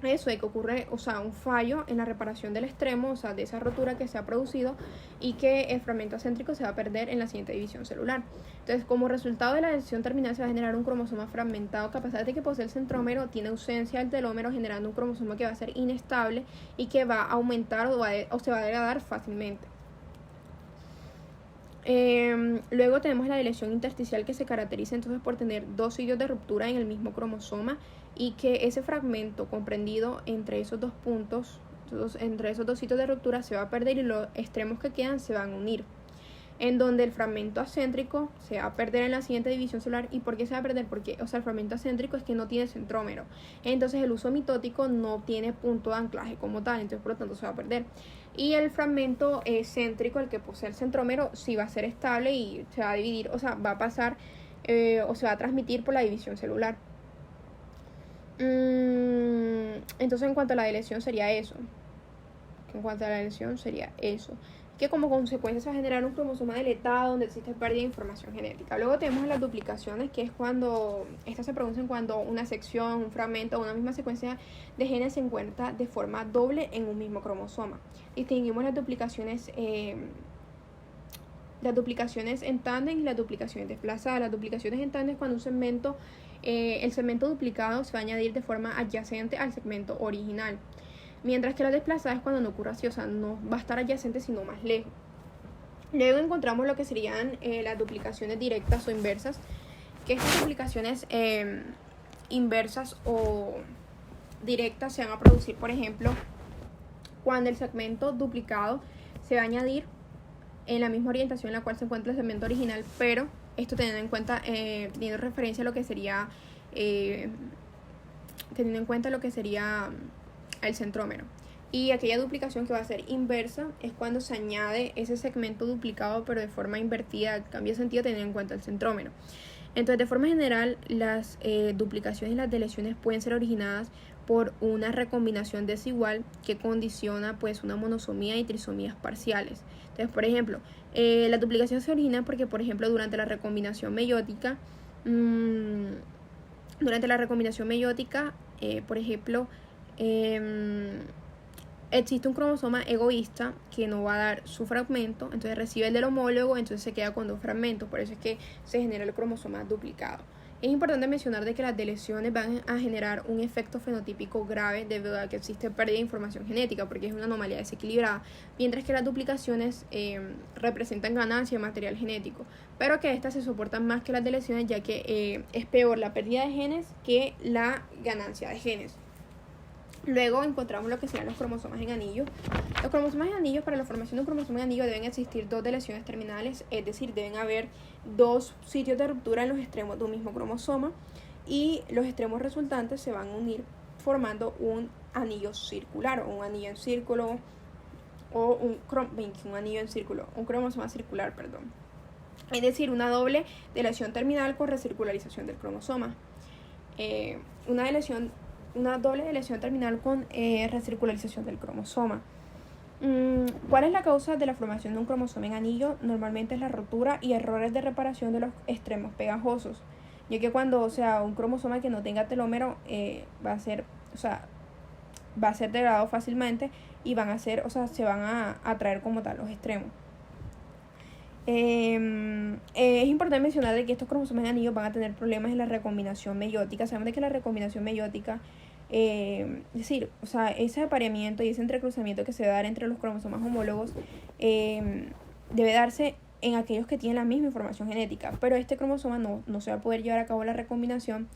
Eso de que ocurre, o sea, un fallo en la reparación del extremo, o sea, de esa rotura que se ha producido, y que el fragmento acéntrico se va a perder en la siguiente división celular. Entonces, como resultado de la lesión terminal, se va a generar un cromosoma fragmentado que, a pesar de que posee el centrómero, tiene ausencia del telómero, generando un cromosoma que va a ser inestable y que va a aumentar o se va a degradar fácilmente. Luego tenemos la deleción intersticial, que se caracteriza entonces por tener dos sitios de ruptura en el mismo cromosoma, y que ese fragmento comprendido entre esos dos puntos, entre esos dos sitios de ruptura, se va a perder y los extremos que quedan se van a unir, en donde el fragmento acéntrico se va a perder en la siguiente división celular. ¿Y por qué se va a perder? Porque, o sea, el fragmento acéntrico es que no tiene centrómero, entonces el uso mitótico no tiene punto de anclaje como tal, entonces por lo tanto se va a perder. Y el fragmento céntrico, el que posee el centrómero, sí va a ser estable y se va a dividir, o sea, va a pasar o se va a transmitir por la división celular. Entonces, en cuanto a la deleción sería eso. Que como consecuencia se va a generar un cromosoma deletado donde existe pérdida de información genética. Luego tenemos las duplicaciones, que es cuando estas se producen cuando una sección, un fragmento o una misma secuencia de genes se encuentra de forma doble en un mismo cromosoma. Distinguimos las duplicaciones en tándem y las duplicaciones desplazadas. Las duplicaciones en tándem es cuando el segmento duplicado se va a añadir de forma adyacente al segmento original. Mientras que la desplazada es cuando no ocurre así, o sea, no va a estar adyacente sino más lejos. Luego encontramos lo que serían las duplicaciones directas o inversas, que estas duplicaciones inversas o directas se van a producir, por ejemplo, cuando el segmento duplicado se va a añadir en la misma orientación en la cual se encuentra el segmento original, pero esto teniendo en cuenta, teniendo referencia a lo que sería, teniendo en cuenta lo que sería el centrómero. Y aquella duplicación que va a ser inversa es cuando se añade ese segmento duplicado pero de forma invertida, cambia de sentido teniendo en cuenta el centrómero. Entonces, de forma general, las duplicaciones y las deleciones pueden ser originadas por una recombinación desigual que condiciona pues una monosomía y trisomías parciales. Entonces, por ejemplo, la duplicación se origina porque, por ejemplo, durante la recombinación meiótica, por ejemplo, existe un cromosoma egoísta que no va a dar su fragmento, entonces recibe el del homólogo, entonces se queda con dos fragmentos, por eso es que se genera el cromosoma duplicado. Es importante mencionar de que las deleciones van a generar un efecto fenotípico grave debido a que existe pérdida de información genética, porque es una anomalía desequilibrada, mientras que las duplicaciones representan ganancia de material genético, pero que estas se soportan más que las deleciones, ya que es peor la pérdida de genes que la ganancia de genes. Luego encontramos lo que serían los cromosomas en anillo. Los cromosomas en anillo, para la formación de un cromosoma en anillo deben existir dos deleciones terminales, es decir, deben haber dos sitios de ruptura en los extremos de un mismo cromosoma y los extremos resultantes se van a unir formando un anillo circular o un anillo en círculo o un cromosoma circular, perdón. Es decir, una doble deleción terminal con recircularización del cromosoma. Una doble deleción terminal con recircularización del cromosoma. ¿Cuál es la causa de la formación de un cromosoma en anillo? Normalmente es la rotura y errores de reparación de los extremos pegajosos, ya que cuando un cromosoma que no tenga telómero va a ser degradado fácilmente y se van a atraer como tal los extremos. Es importante mencionar de que estos cromosomas en anillo van a tener problemas en la recombinación meiótica. Sabemos de que la recombinación meiótica, ese apareamiento y ese entrecruzamiento que se va a dar entre los cromosomas homólogos debe darse en aquellos que tienen la misma información genética, pero este cromosoma no se va a poder llevar a cabo la recombinación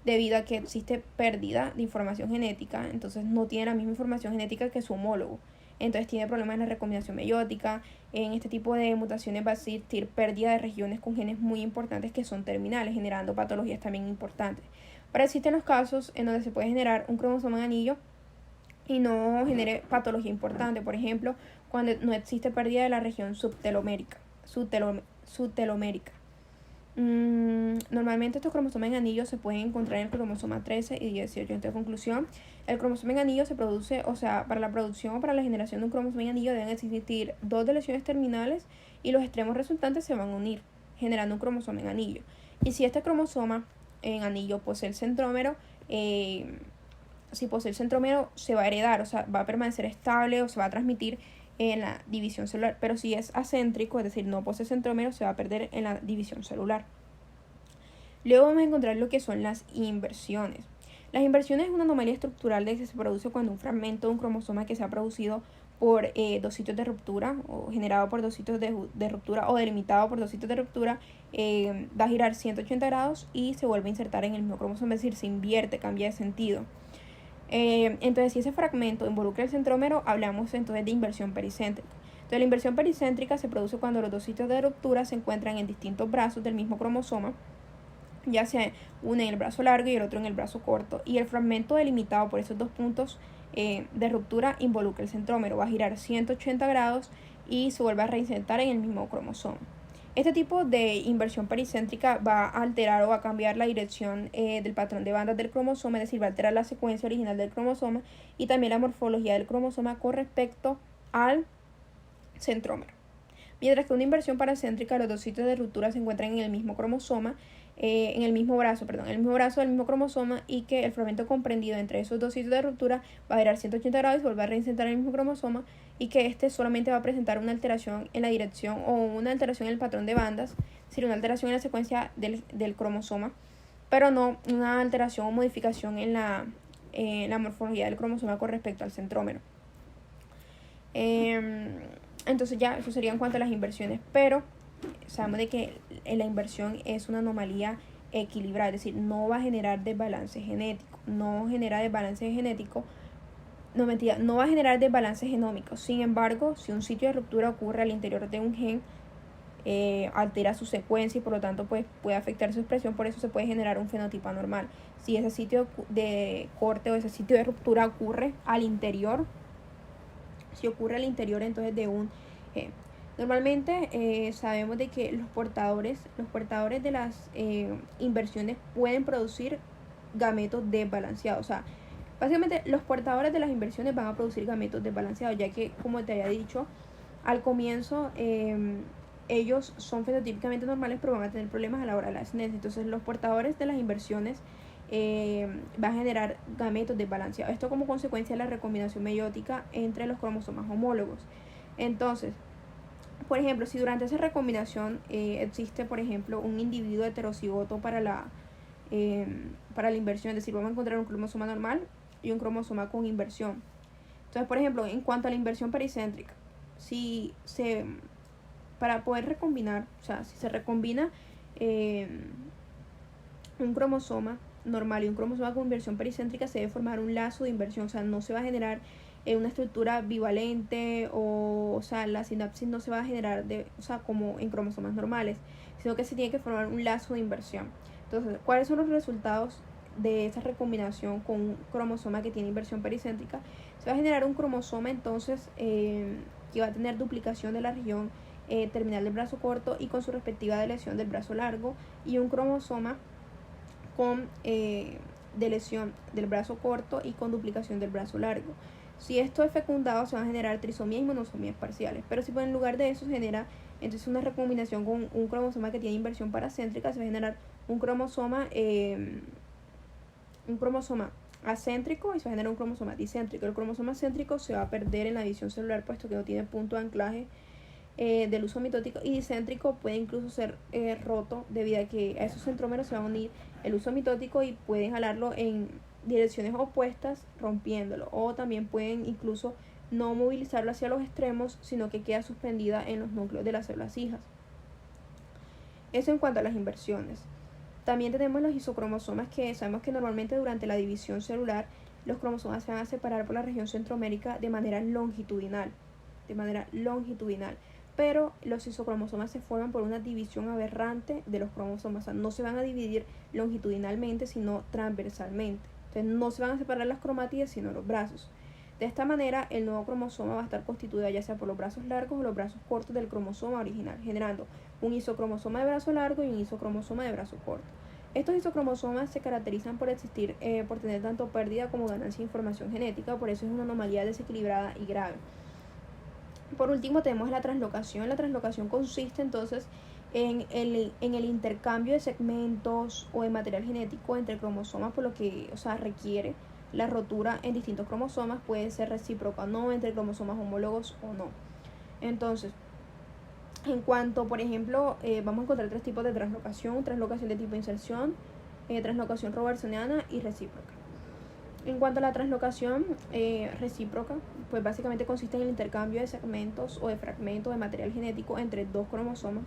debido a que existe pérdida de información genética, entonces no tiene la misma información genética que su homólogo. Entonces tiene problemas en la recombinación meiótica. En este tipo de mutaciones va a existir pérdida de regiones con genes muy importantes que son terminales, generando patologías también importantes. Pero existen los casos en donde se puede generar un cromosoma en anillo y no genere patología importante. Por ejemplo, cuando no existe pérdida de la región subtelomérica. Normalmente estos cromosomas en anillo se pueden encontrar en el cromosoma 13 y 18. Entonces, conclusión, el cromosoma en anillo se produce, para la producción o para la generación de un cromosoma en anillo deben existir dos deleciones terminales y los extremos resultantes se van a unir, generando un cromosoma en anillo. Y si este cromosoma en anillo posee el centrómero, se va a heredar, va a permanecer estable o se va a transmitir en la división celular, pero si es acéntrico, es decir, no posee centrómero, se va a perder en la división celular. Luego vamos a encontrar lo que son las inversiones. Las inversiones es una anomalía estructural que se produce cuando un fragmento de un cromosoma que se ha producido por dos sitios de ruptura o generado por dos sitios de ruptura o delimitado por dos sitios de ruptura va a girar 180 grados y se vuelve a insertar en el mismo cromosoma, es decir, se invierte, cambia de sentido. Entonces, si ese fragmento involucra el centrómero, hablamos entonces de inversión pericéntrica. Entonces, la inversión pericéntrica se produce cuando los dos sitios de ruptura se encuentran en distintos brazos del mismo cromosoma, ya sea uno en el brazo largo y el otro en el brazo corto, y el fragmento delimitado por esos dos puntos de ruptura involucra el centrómero, va a girar 180 grados y se vuelve a reinsertar en el mismo cromosoma. Este tipo de inversión pericéntrica va a alterar o va a cambiar la dirección del patrón de bandas del cromosoma, es decir, va a alterar la secuencia original del cromosoma y también la morfología del cromosoma con respecto al centrómero. Mientras que una inversión paracéntrica, los dos sitios de ruptura se encuentran en el mismo cromosoma, en el mismo brazo del mismo cromosoma, y que el fragmento comprendido entre esos dos sitios de ruptura va a girar 180 grados y volver a reinsertar en el mismo cromosoma, y que este solamente va a presentar una alteración en la dirección o una alteración en el patrón de bandas, es decir, una alteración en la secuencia del cromosoma, pero no una alteración o modificación en la morfología del cromosoma con respecto al centrómero. Entonces ya eso sería en cuanto a las inversiones, pero sabemos de que la inversión es una anomalía equilibrada, es decir, no va a generar desbalance genético, no va a generar desbalance genómico. Sin embargo, si un sitio de ruptura ocurre al interior de un gen, altera su secuencia y por lo tanto pues, puede afectar su expresión, por eso se puede generar un fenotipo anormal. Si ese sitio de corte o ese sitio de ruptura ocurre al interior si ocurre al interior entonces de un gen. Normalmente sabemos de que los portadores de las inversiones pueden producir gametos desbalanceados. O sea, básicamente los portadores de las inversiones van a producir gametos desbalanceados, ya que, como te había dicho al comienzo, ellos son fenotípicamente normales, pero van a tener problemas a la hora de la descendencia. Entonces, los portadores de las inversiones van a generar gametos desbalanceados. Esto como consecuencia de la recombinación meiótica entre los cromosomas homólogos. Entonces, por ejemplo, si durante esa recombinación existe, por ejemplo, un individuo heterocigoto para la inversión, es decir, vamos a encontrar un cromosoma normal y un cromosoma con inversión. Entonces, por ejemplo, en cuanto a la inversión pericéntrica, para poder recombinar, o sea, si se recombina un cromosoma normal y un cromosoma con inversión pericéntrica, se debe formar un lazo de inversión. O sea, no se va a generar una estructura bivalente, o sea, la sinapsis no se va a generar como en cromosomas normales, sino que se tiene que formar un lazo de inversión. Entonces, ¿cuáles son los resultados de esa recombinación con un cromosoma que tiene inversión pericéntrica? Se va a generar un cromosoma entonces que va a tener duplicación de la región terminal del brazo corto y con su respectiva deleción del brazo largo, y un cromosoma con deleción del brazo corto y con duplicación del brazo largo. Si esto es fecundado, se van a generar trisomías y monosomías parciales, pero si en lugar de eso se genera entonces una recombinación con un cromosoma que tiene inversión paracéntrica, se va a generar un cromosoma acéntrico y se va a generar un cromosoma dicéntrico. El cromosoma acéntrico se va a perder en la división celular, puesto que no tiene punto de anclaje del uso mitótico, y dicéntrico puede incluso ser roto debido a que a esos centrómeros se va a unir el uso mitótico y pueden jalarlo en direcciones opuestas, rompiéndolo, o también pueden incluso no movilizarlo hacia los extremos, sino que queda suspendida en los núcleos de las células hijas. Eso en cuanto a las inversiones. También tenemos los isocromosomas, que sabemos que normalmente durante la división celular los cromosomas se van a separar por la región centromérica de manera longitudinal, pero los isocromosomas se forman por una división aberrante de los cromosomas. O sea, no se van a dividir longitudinalmente, sino transversalmente. Entonces, no se van a separar las cromátides, sino los brazos. De esta manera, el nuevo cromosoma va a estar constituido ya sea por los brazos largos o los brazos cortos del cromosoma original, generando un isocromosoma de brazo largo y un isocromosoma de brazo corto. Estos isocromosomas se caracterizan por existir, por tener tanto pérdida como ganancia de información genética, por eso es una anomalía desequilibrada y grave. Por último, tenemos la translocación. La translocación consiste entonces en el intercambio de segmentos o de material genético entre cromosomas, por lo que, requiere la rotura en distintos cromosomas. Puede ser recíproca o no, entre cromosomas homólogos o no. Entonces, en cuanto, por ejemplo, vamos a encontrar tres tipos de translocación: translocación de tipo inserción, translocación robertsoniana y recíproca. En cuanto a la translocación recíproca, pues básicamente consiste en el intercambio de segmentos o de fragmentos de material genético entre dos cromosomas,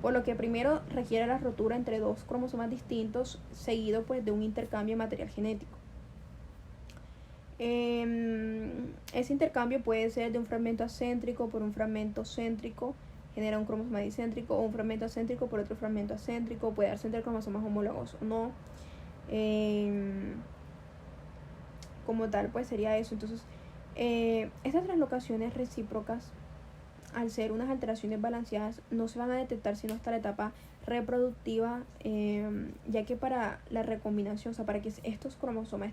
por lo que primero requiere la rotura entre dos cromosomas distintos, seguido pues de un intercambio de material genético. Ese intercambio puede ser de un fragmento acéntrico por un fragmento céntrico, genera un cromosoma dicéntrico, o un fragmento acéntrico por otro fragmento acéntrico, puede darse entre cromosomas homólogos o no. Como tal, pues sería eso. Entonces, estas translocaciones recíprocas, al ser unas alteraciones balanceadas, no se van a detectar sino hasta la etapa reproductiva, ya que para la recombinación, o sea, para que estos cromosomas,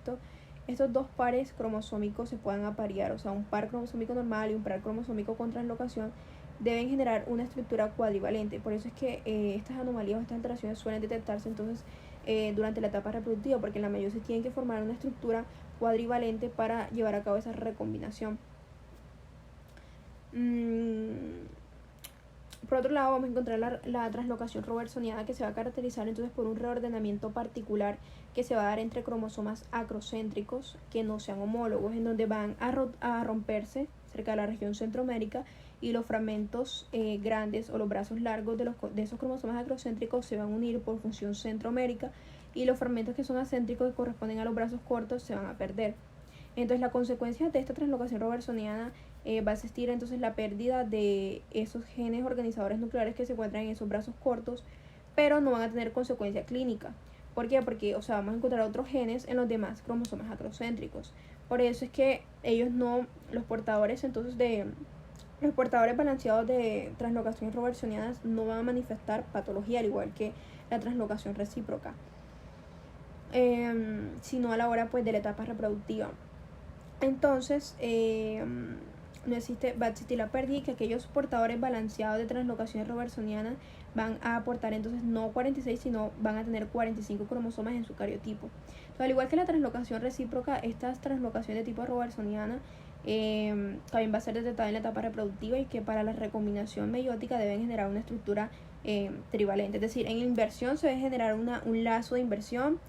estos dos pares cromosómicos se puedan aparear, o sea, un par cromosómico normal y un par cromosómico con translocación, deben generar una estructura cuadrivalente. Por eso es que estas anomalías o estas alteraciones suelen detectarse entonces durante la etapa reproductiva, porque en la meiosis tienen que formar una estructura cuadrivalente para llevar a cabo esa recombinación. Por otro lado, vamos a encontrar la translocación robertsoniana, que se va a caracterizar entonces por un reordenamiento particular que se va a dar entre cromosomas acrocéntricos que no sean homólogos, en donde van a romperse cerca de la región centromérica, y los fragmentos grandes o los brazos largos de esos cromosomas acrocéntricos se van a unir por función centromérica, y los fragmentos que son acéntricos, que corresponden a los brazos cortos, se van a perder. Entonces, la consecuencia de esta translocación robertsoniana va a existir entonces la pérdida de esos genes organizadores nucleares que se encuentran en esos brazos cortos, pero no van a tener consecuencia clínica. ¿Por qué? Porque vamos a encontrar otros genes en los demás cromosomas acrocéntricos. Por eso es que ellos no, los portadores entonces los portadores balanceados de translocaciones robertsonianas no van a manifestar patología, al igual que la translocación recíproca, sino a la hora pues de la etapa reproductiva. Entonces, va a existir la pérdida, y que aquellos portadores balanceados de translocaciones robertsonianas van a aportar entonces no 46, sino van a tener 45 cromosomas en su cariotipo. Entonces, al igual que la translocación recíproca, estas translocaciones de tipo robertsoniana también va a ser detectada en la etapa reproductiva, y que para la recombinación meiótica deben generar una estructura trivalente. Es decir, en inversión se debe generar un lazo de inversión,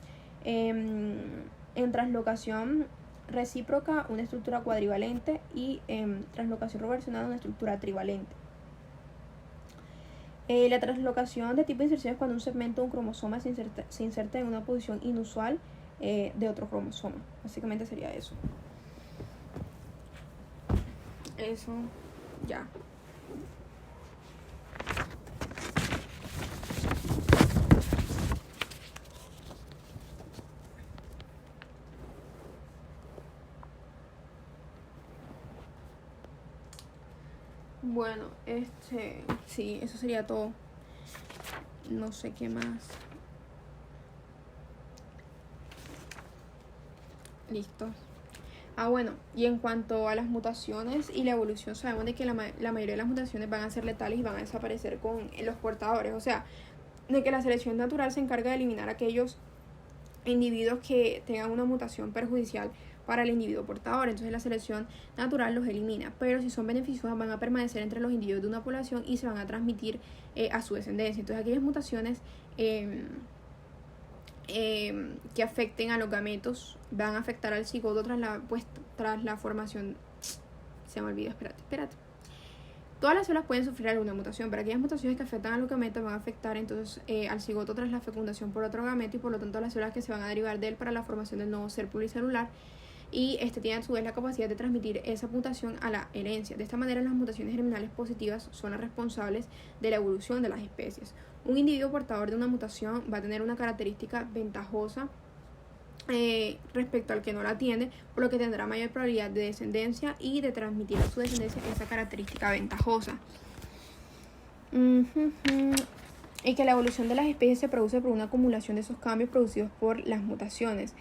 en translocación recíproca una estructura cuadrivalente, y en translocación robertsoniana una estructura trivalente. La translocación de tipo de inserción es cuando un segmento de un cromosoma se inserta en una posición inusual de otro cromosoma. Básicamente sería eso. Eso, ya. Bueno, sí, eso sería todo. No sé qué más. Listo. Bueno, y en cuanto a las mutaciones y la evolución, sabemos de que la mayoría de las mutaciones van a ser letales y van a desaparecer con los portadores. O sea, de que la selección natural se encarga de eliminar aquellos individuos que tengan una mutación perjudicial para el individuo portador. Entonces la selección natural los elimina, pero si son beneficiosas van a permanecer entre los individuos de una población y se van a transmitir a su descendencia. Entonces aquellas mutaciones que afecten a los gametos van a afectar al cigoto tras la formación. Se me olvidó, espérate. Todas las células pueden sufrir alguna mutación, pero aquellas mutaciones que afectan a los gametos van a afectar entonces al cigoto tras la fecundación por otro gameto, y por lo tanto las células que se van a derivar de él para la formación del nuevo ser pluricelular, y tiene a su vez la capacidad de transmitir esa mutación a la herencia. De esta manera, las mutaciones germinales positivas son las responsables de la evolución de las especies. Un individuo portador de una mutación va a tener una característica ventajosa respecto al que no la tiene, por lo que tendrá mayor probabilidad de descendencia y de transmitir a su descendencia esa característica ventajosa. Y que la evolución de las especies se produce por una acumulación de esos cambios producidos por las mutaciones.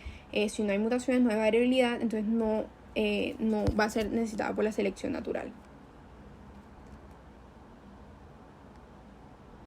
Si no hay mutaciones, no hay variabilidad, entonces no va a ser necesitada por la selección natural.